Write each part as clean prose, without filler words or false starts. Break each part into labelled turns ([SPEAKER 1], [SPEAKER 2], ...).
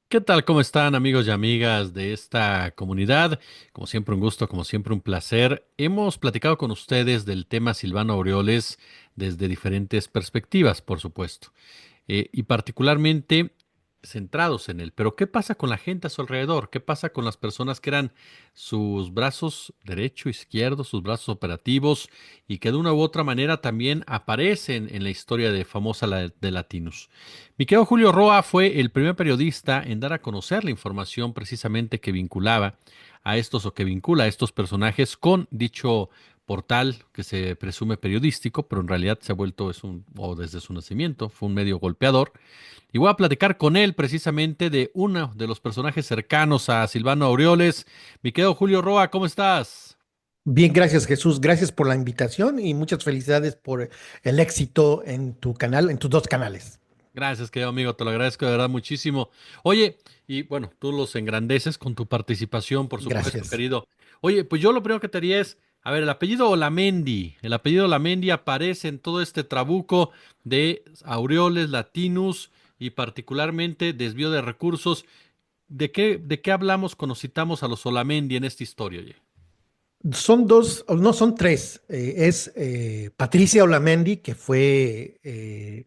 [SPEAKER 1] ¿Qué tal? ¿Cómo están amigos y amigas de esta comunidad? Como siempre un gusto, como siempre un placer. Hemos platicado con ustedes del tema Silvano Aureoles desde diferentes perspectivas, por supuesto, y particularmente centrados en él. Pero ¿qué pasa con la gente a su alrededor? ¿Qué pasa con las personas que eran sus brazos derecho, izquierdo, sus brazos operativos y que de una u otra manera también aparecen en la historia de famosa de Latinus? Mi querido Julio Roa fue el primer periodista en dar a conocer la información precisamente que vinculaba a estos o que vincula a estos personajes con dicho portal que se presume periodístico, pero en realidad se ha vuelto, o desde su nacimiento, fue un medio golpeador. Y voy a platicar con él precisamente de uno de los personajes cercanos a Silvano Aureoles. Mi querido Julio Roa, ¿cómo estás?
[SPEAKER 2] Bien, gracias Jesús, gracias por la invitación y muchas felicidades por el éxito en tu canal, en tus dos canales.
[SPEAKER 1] Gracias, querido amigo, te lo agradezco de verdad muchísimo. Oye, y bueno, tú los engrandeces con tu participación, por supuesto,
[SPEAKER 2] Gracias.
[SPEAKER 1] querido. Oye, pues yo lo primero que te haría es, a ver, el apellido Olamendi aparece en todo este trabuco de Aureoles, Latinus y particularmente desvío de recursos. ¿De qué hablamos cuando citamos a los Olamendi en esta historia, oye?
[SPEAKER 2] Son dos, o no son tres. Es Patricia Olamendi, que fue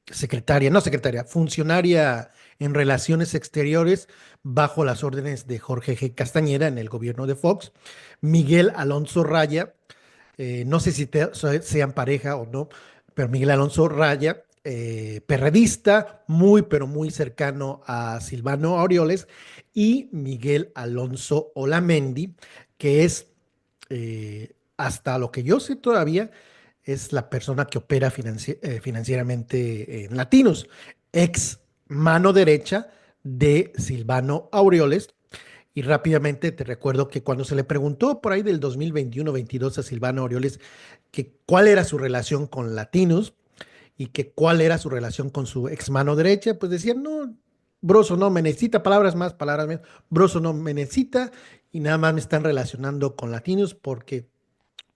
[SPEAKER 2] secretaria, no secretaria, funcionaria en Relaciones Exteriores bajo las órdenes de Jorge G. Castañeda en el gobierno de Fox. Miguel Alonso Raya, no sé si sean pareja o no, pero Miguel Alonso Raya, perredista, muy, pero muy cercano a Silvano Aureoles, y Miguel Alonso Olamendi, que es, hasta lo que yo sé todavía, es la persona que opera financieramente en Latinos, ex mano derecha de Silvano Aureoles. Y rápidamente te recuerdo que cuando se le preguntó por ahí del 2021-22 a Silvano Aureoles que cuál era su relación con Latinos y que cuál era su relación con su ex mano derecha, pues decían, no, Broso no me necesita, palabras más, palabras menos, Broso no me necesita y nada más me están relacionando con Latinos porque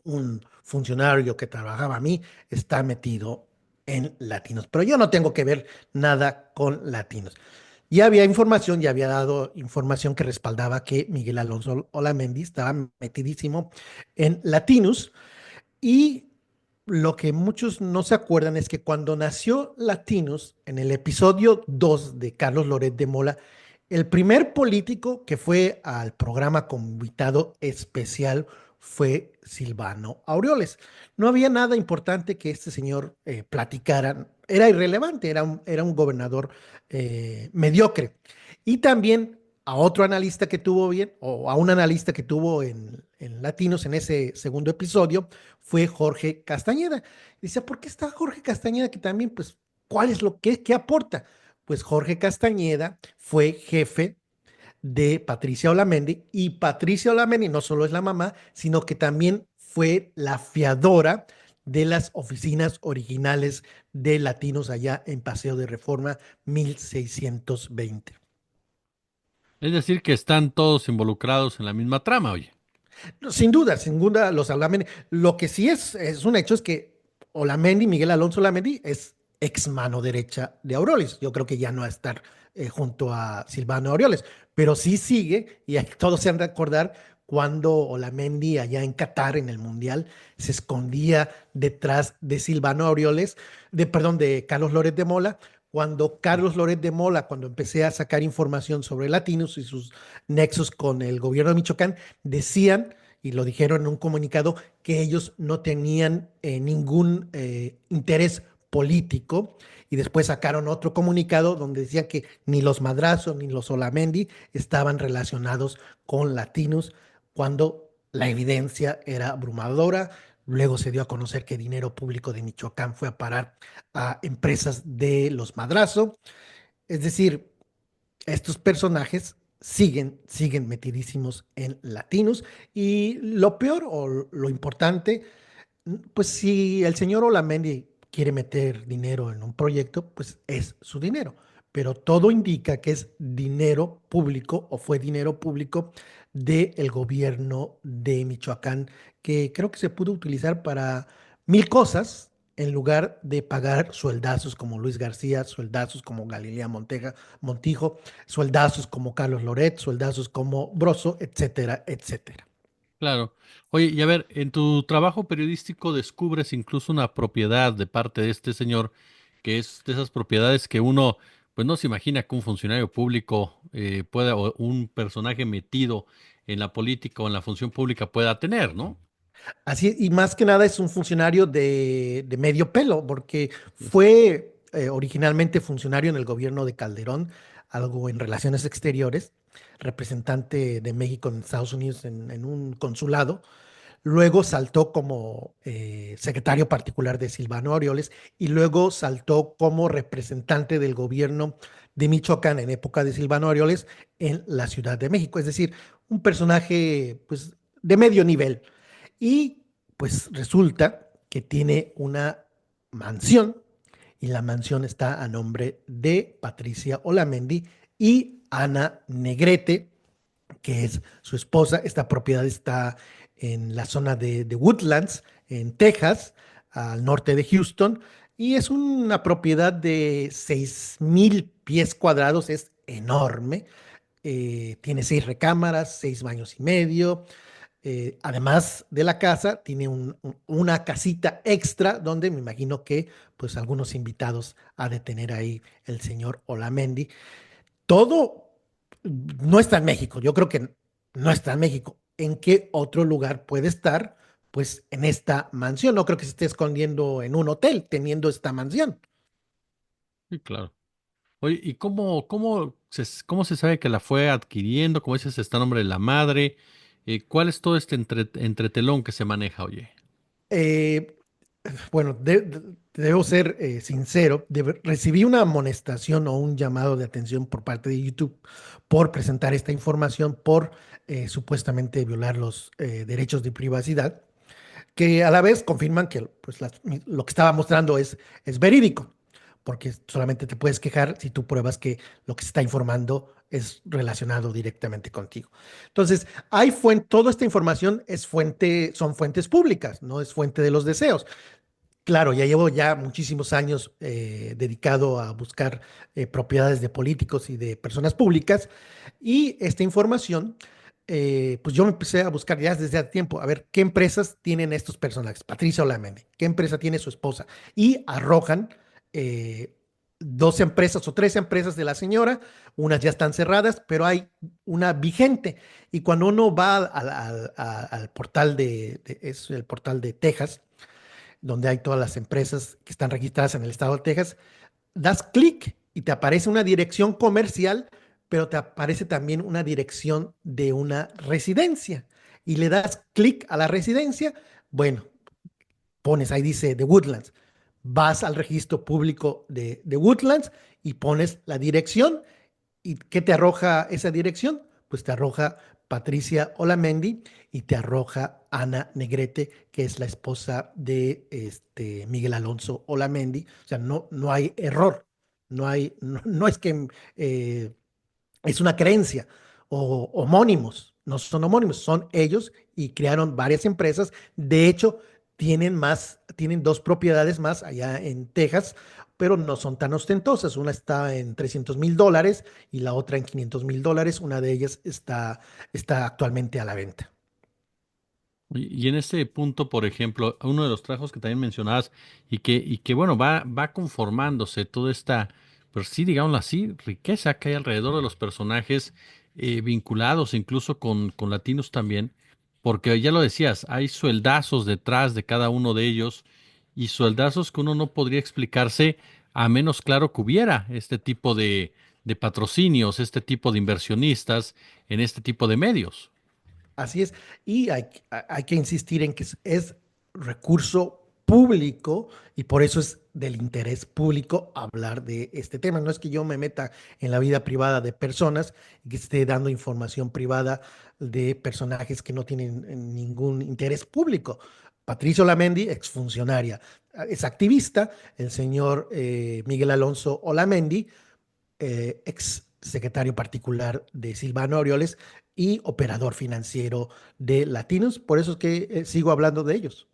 [SPEAKER 2] un funcionario que trabajaba a mí está metido en Latinos, pero yo no tengo que ver nada con Latinos. Ya había información, ya había dado información que respaldaba que Miguel Alonso Olamendi estaba metidísimo en Latinos y lo que muchos no se acuerdan es que cuando nació Latinos, en el episodio 2 de Carlos Loret de Mola, el primer político que fue al programa como invitado especial fue Silvano Aureoles. No había nada importante que este señor platicara, era irrelevante, era un gobernador mediocre. Y también a otro analista que tuvo bien, o a un analista que tuvo en Latinos en ese segundo episodio, fue Jorge Castañeda. Dice, ¿por qué está Jorge Castañeda? Que también, pues, ¿cuál es lo que aporta? Pues Jorge Castañeda fue jefe de Patricia Olamendi y Patricia Olamendi no solo es la mamá, sino que también fue la fiadora de las oficinas originales de Latinos allá en Paseo de Reforma 1620.
[SPEAKER 1] Es decir, que están todos involucrados en la misma trama, oye.
[SPEAKER 2] Sin duda, los Olamendi. Lo que sí es un hecho es que Olamendi, Miguel Alonso Olamendi, es ex mano derecha de Aureoles. Yo creo que ya no va a estar junto a Silvano Aureoles, pero sí sigue, y todos se han de acordar cuando Olamendi allá en Qatar, en el Mundial, se escondía detrás de Silvano Aureoles, perdón, de Carlos Loret de Mola, cuando Carlos Loret de Mola, cuando empecé a sacar información sobre latinos y sus nexos con el gobierno de Michoacán, decían y lo dijeron en un comunicado que ellos no tenían ningún interés político y después sacaron otro comunicado donde decían que ni los Madrazo ni los Olamendi estaban relacionados con latinos cuando la evidencia era abrumadora. Luego se dio a conocer que dinero público de Michoacán fue a parar a empresas de los Madrazo. Es decir, estos personajes siguen metidísimos en latinos y lo peor o lo importante, pues si el señor Olamendi quiere meter dinero en un proyecto, pues es su dinero, pero todo indica que es dinero público o fue dinero público del gobierno de Michoacán, que creo que se pudo utilizar para mil cosas, en lugar de pagar sueldazos como Luis García, sueldazos como Montijo, sueldazos como Carlos Loret, sueldazos como Broso, etcétera, etcétera.
[SPEAKER 1] Claro. Oye, y a ver, en tu trabajo periodístico descubres incluso una propiedad de parte de este señor, que es de esas propiedades que uno, pues no se imagina que un funcionario público pueda, o un personaje metido en la política o en la función pública pueda tener, ¿no?
[SPEAKER 2] Así, y más que nada es un funcionario de medio pelo, porque fue originalmente funcionario en el gobierno de Calderón, algo en relaciones exteriores, representante de México en Estados Unidos en un consulado. Luego saltó como secretario particular de Silvano Aureoles y luego saltó como representante del gobierno de Michoacán en época de Silvano Aureoles en la Ciudad de México. Es decir, un personaje pues de medio nivel. Y pues resulta que tiene una mansión y la mansión está a nombre de Patricia Olamendi y Ana Negrete, que es su esposa. Esta propiedad está en la zona de Woodlands, en Texas, al norte de Houston, y es una propiedad de 6,000 pies cuadrados, es enorme. Tiene 6 recámaras, 6 baños y medio. Además de la casa, tiene una casita extra donde me imagino que pues algunos invitados ha de tener ahí el señor Olamendi. Todo no está en México. Yo creo que no está en México. ¿En qué otro lugar puede estar? Pues en esta mansión. No creo que se esté escondiendo en un hotel teniendo esta mansión.
[SPEAKER 1] Sí, claro. Oye, ¿y cómo se sabe que la fue adquiriendo? Como dices, está a nombre de la madre. ¿Cuál es todo este entretelón que se maneja, oye?
[SPEAKER 2] Eh, bueno, debo ser sincero. Recibí una amonestación o un llamado de atención por parte de YouTube por presentar esta información, por supuestamente violar los derechos de privacidad, que a la vez confirman que pues, lo que estaba mostrando es verídico, porque solamente te puedes quejar si tú pruebas que lo que se está informando es relacionado directamente contigo. Entonces, toda esta información son fuentes públicas, no es fuente de los deseos. Claro, ya llevo ya muchísimos años dedicado a buscar propiedades de políticos y de personas públicas y esta información, pues yo me empecé a buscar ya desde hace tiempo, a ver qué empresas tienen estos personajes, Patricia Olamendi, qué empresa tiene su esposa y arrojan eh, 2 empresas o 3 empresas de la señora, unas ya están cerradas, pero hay una vigente y cuando uno va al portal es el portal de Texas, donde hay todas las empresas que están registradas en el estado de Texas, das clic y te aparece una dirección comercial, pero te aparece también una dirección de una residencia. Y le das clic a la residencia, bueno, pones ahí dice The Woodlands, vas al registro público de Woodlands y pones la dirección. ¿Y qué te arroja esa dirección? Pues te arroja Patricia Olamendi y te arroja Ana Negrete, que es la esposa de Miguel Alonso Olamendi. O sea, no hay error, no es que eh, es una creencia o homónimos, no son homónimos, son ellos y crearon varias empresas. De hecho, tienen 2 propiedades más allá en Texas, pero no son tan ostentosas. Una está en $300,000 y la otra en $500,000. Una de ellas está actualmente a la venta.
[SPEAKER 1] Y en este punto, por ejemplo, uno de los trabajos que también mencionabas y que bueno, va conformándose toda esta, pero sí, digámoslo así, riqueza que hay alrededor de los personajes vinculados incluso con latinos también, porque ya lo decías, hay sueldazos detrás de cada uno de ellos y sueldazos que uno no podría explicarse a menos claro que hubiera este tipo de patrocinios, este tipo de inversionistas en este tipo de medios.
[SPEAKER 2] Así es. Y hay que insistir en que es recurso público y por eso es del interés público hablar de este tema. No es que yo me meta en la vida privada de personas y que esté dando información privada de personajes que no tienen ningún interés público. Patricio Olamendi, exfuncionaria, es activista. El señor Miguel Alonso Olamendi, ex secretario particular de Silvano Aureoles y operador financiero de Latinos. Por eso es que sigo hablando de ellos.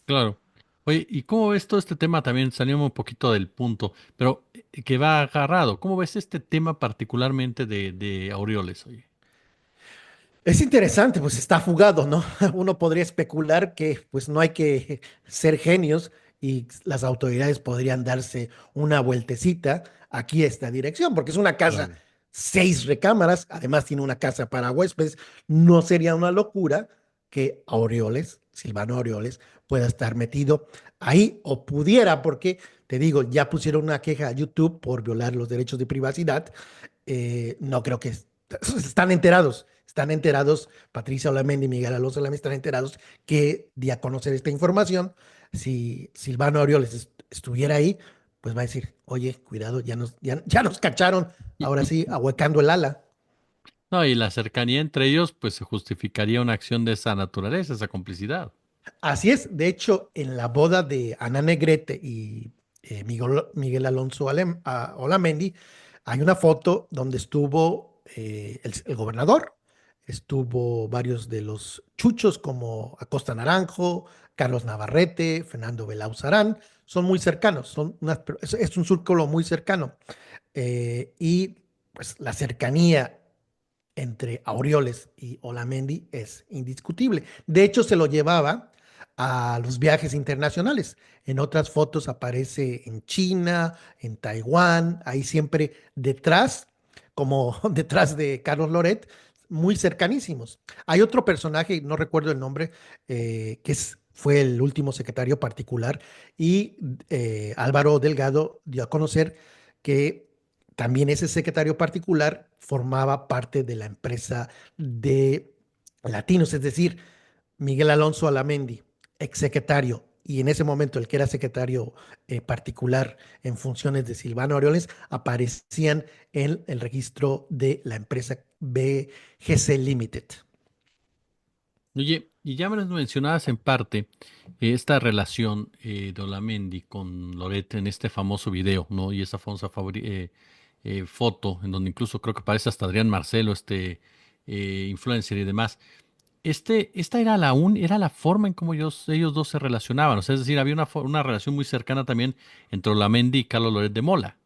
[SPEAKER 1] Claro. Oye, ¿y cómo ves todo este tema? También salimos un poquito del punto, pero que va agarrado. ¿Cómo ves este tema particularmente de Aureoles, oye?
[SPEAKER 2] Es interesante, pues está fugado, ¿no? Uno podría especular que pues no hay que ser genios y las autoridades podrían darse una vueltecita aquí a esta dirección, porque es una casa,
[SPEAKER 1] Claro.
[SPEAKER 2] 6 recámaras, además tiene una casa para huéspedes. No sería una locura que Aureoles, Silvano Aureoles, pueda estar metido ahí o pudiera, porque te digo, ya pusieron una queja a YouTube por violar los derechos de privacidad. No creo que están enterados, Patricia Olamendi y Miguel Alonso Olamendi están enterados que di a conocer esta información. Si Silvano Aureoles estuviera ahí, pues va a decir, oye, cuidado, ya nos cacharon,
[SPEAKER 1] Y,
[SPEAKER 2] ahora
[SPEAKER 1] y-
[SPEAKER 2] sí, ahuecando el ala.
[SPEAKER 1] no, y la cercanía entre ellos, pues se justificaría una acción de esa naturaleza, esa complicidad.
[SPEAKER 2] Así es, de hecho, en la boda de Ana Negrete y Miguel Alonso Olamendi, hay una foto donde estuvo el gobernador, estuvo varios de los chuchos como Acosta Naranjo, Carlos Navarrete, Fernando Belauzarán, son muy cercanos, es un círculo muy cercano. Y pues la cercanía entre Aureoles y Olamendi es indiscutible. De hecho, se lo llevaba a los viajes internacionales. En otras fotos aparece en China, en Taiwán, ahí siempre detrás, como detrás de Carlos Loret, muy cercanísimos. Hay otro personaje, no recuerdo el nombre, fue el último secretario particular y Álvaro Delgado dio a conocer que también ese secretario particular formaba parte de la empresa de Latinos, es decir, Miguel Alonso Alamendi, exsecretario, y en ese momento el que era secretario particular en funciones de Silvano Aureoles, aparecían en el registro de la empresa BGC Limited.
[SPEAKER 1] Oye, y ya me lo mencionabas en parte, esta relación de Olamendi con Loret en este famoso video, ¿no? Y esa famosa foto, en donde incluso creo que aparece hasta Adrián Marcelo, este influencer y demás. Esta era era la forma en cómo ellos dos se relacionaban. O sea, es decir, había una relación muy cercana también entre Olamendi y Carlos Loret de Mola.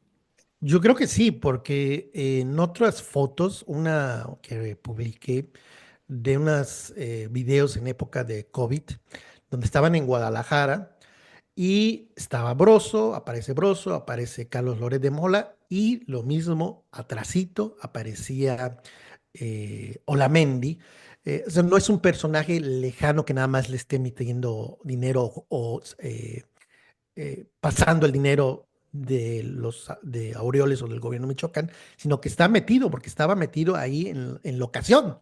[SPEAKER 2] Yo creo que sí, porque en otras fotos, una que publiqué de unos videos en época de COVID, donde estaban en Guadalajara y estaba Broso, aparece Carlos Loret de Mola y lo mismo atrasito aparecía Olamendi. O sea, no es un personaje lejano que nada más le esté metiendo dinero o pasando el dinero de Aureoles o del gobierno de Michoacán, sino que está metido, porque estaba metido ahí en locación.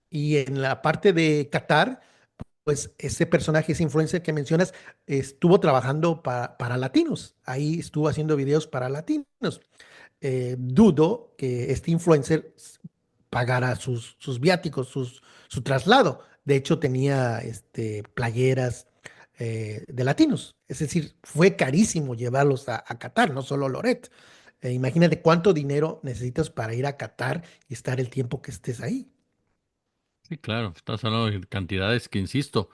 [SPEAKER 2] Y en la parte de Qatar, pues ese personaje, ese influencer que mencionas, estuvo trabajando para latinos. Ahí estuvo haciendo videos para latinos. Dudo que este influencer pagara sus viáticos, su traslado. De hecho, tenía playeras de latinos. Es decir, fue carísimo llevarlos a Qatar, no solo Loret. Imagínate cuánto dinero necesitas para ir a Qatar y estar el tiempo que estés ahí.
[SPEAKER 1] Sí, claro, estás hablando de cantidades que, insisto,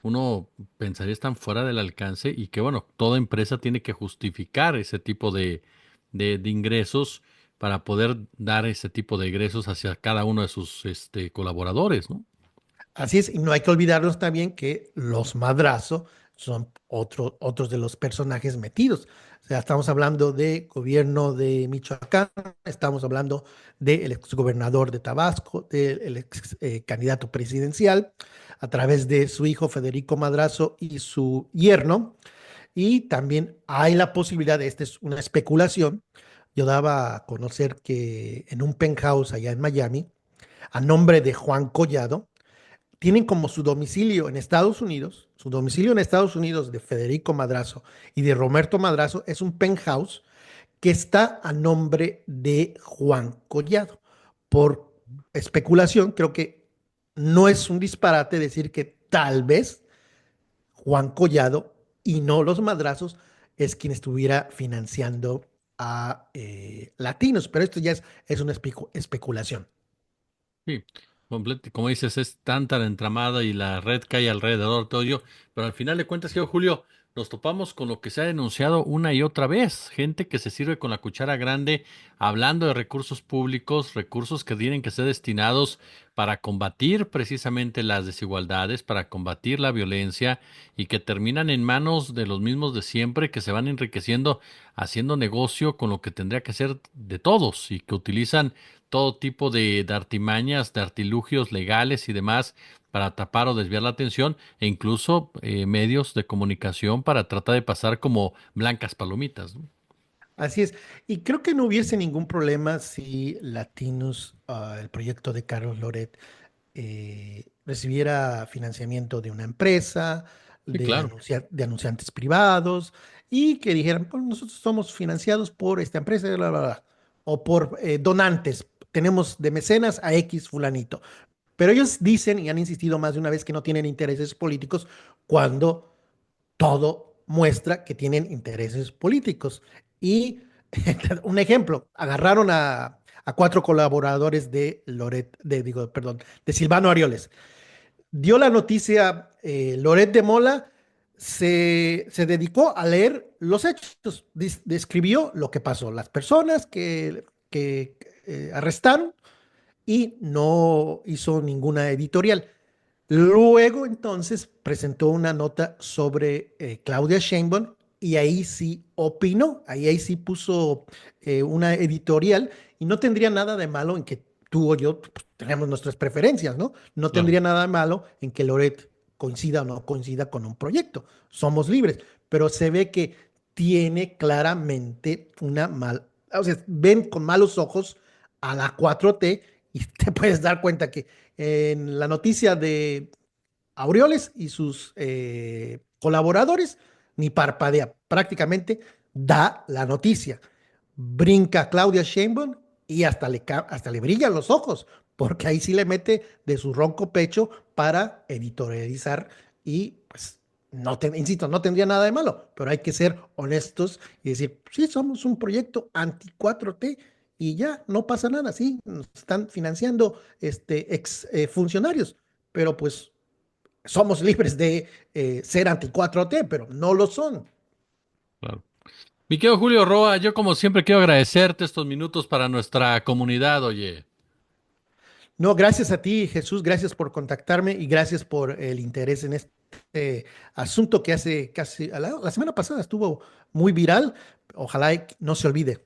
[SPEAKER 1] uno pensaría están fuera del alcance y que, bueno, toda empresa tiene que justificar ese tipo de ingresos para poder dar ese tipo de ingresos hacia cada uno de sus colaboradores, ¿no?
[SPEAKER 2] Así es, y no hay que olvidarnos también que los Madrazo son otros de los personajes metidos. O sea, estamos hablando de gobierno de Michoacán, estamos hablando del exgobernador de Tabasco, del ex candidato presidencial, a través de su hijo Federico Madrazo y su yerno. Y también hay la posibilidad, esta es una especulación, yo daba a conocer que en un penthouse allá en Miami, a nombre de Juan Collado, tienen como su domicilio en Estados Unidos de Federico Madrazo y de Roberto Madrazo es un penthouse que está a nombre de Juan Collado. Por especulación, creo que no es un disparate decir que tal vez Juan Collado y no los Madrazos es quien estuviera financiando a latinos, pero esto ya es una especulación.
[SPEAKER 1] Sí, como dices, es tanta la entramada y la red que hay alrededor, todo ello, pero al final de cuentas, Julio, nos topamos con lo que se ha denunciado una y otra vez, gente que se sirve con la cuchara grande hablando de recursos públicos, recursos que tienen que ser destinados para combatir precisamente las desigualdades, para combatir la violencia y que terminan en manos de los mismos de siempre que se van enriqueciendo haciendo negocio con lo que tendría que ser de todos y que utilizan todo tipo de artimañas, de artilugios legales y demás para tapar o desviar la atención e incluso medios de comunicación para tratar de pasar como blancas palomitas, ¿no?
[SPEAKER 2] Así es. Y creo que no hubiese ningún problema si Latinos, el proyecto de Carlos Loret, recibiera financiamiento de una empresa,
[SPEAKER 1] Sí, claro,
[SPEAKER 2] de anunciantes privados, y que dijeran, "Pues nosotros somos financiados por esta empresa, bla, bla, bla", o por donantes. Tenemos de mecenas a X fulanito. Pero ellos dicen y han insistido más de una vez que no tienen intereses políticos cuando todo muestra que tienen intereses políticos. Y un ejemplo, agarraron a cuatro colaboradores de Loret, digo, perdón, de Silvano Aureoles. Dio la noticia Loret de Mola, se dedicó a leer los hechos, describió lo que pasó, las personas que arrestaron y no hizo ninguna editorial. Luego entonces presentó una nota sobre Claudia Sheinbaum y ahí sí opinó, ahí sí puso una editorial y no tendría nada de malo en que tú o yo pues, tenemos nuestras preferencias, ¿no? No
[SPEAKER 1] claro.
[SPEAKER 2] tendría nada de malo en que Loret coincida o no coincida con un proyecto. Somos libres, pero se ve que tiene claramente una mal, o sea, ven con malos ojos a la 4T y te puedes dar cuenta que en la noticia de Aureoles y sus colaboradores, ni parpadea, prácticamente da la noticia. Brinca Claudia Sheinbaum y hasta le brillan los ojos, porque ahí sí le mete de su ronco pecho para editorializar y pues no insisto, no tendría nada de malo, pero hay que ser honestos y decir, sí, somos un proyecto anti 4T y ya, no pasa nada, sí, nos están financiando ex funcionarios, pero pues somos libres de ser anti 4T, pero no lo son.
[SPEAKER 1] Claro. Mi querido Julio Roa, yo como siempre quiero agradecerte estos minutos para nuestra comunidad, oye.
[SPEAKER 2] No, gracias a ti, Jesús, gracias por contactarme y gracias por el interés en este asunto que hace casi, la semana pasada estuvo muy viral. Ojalá no se olvide.